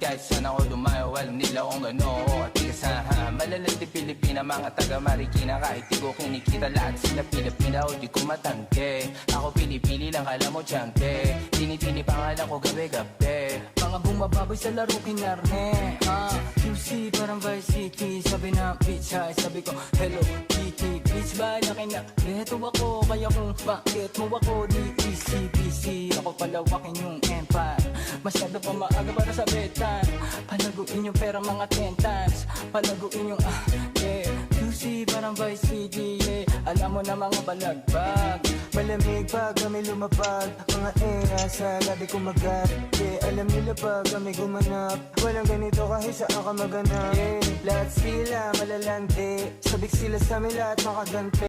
kahit saan ako dumayo, alam nila kung gano'n ako katigas ha. Malalandi Pilipina, mga taga Marikina, kahit di ko kinikita lahat sila Pilipina o di ko matangke. Ako pinipili lang, kala mo tiyangke, tinitini pangalan ko gabi-gabi. Mga bumababoy sa laro kinarne QC parang Vice City, sabi na bitch hi, sabi ko hello Kitty. Bitch ba laki na beto ako, kaya kung bakit mo ako di easy busy. Ako palawakin yung empire, masyado pa maaga para sa betan. Palaguin yung perang mga 10 times, palaguin yung yeah. QC parang Vice City, yeah. Alam mo na mga balagbag, Malamig pag kami lumapag, mga sa labi kumagat. Yeah, alam nila pag kami gumanap, walang ganito kahit saan ka maganap. Yeah, lahat sila malalante, sabik sila sa amin lahat makagante.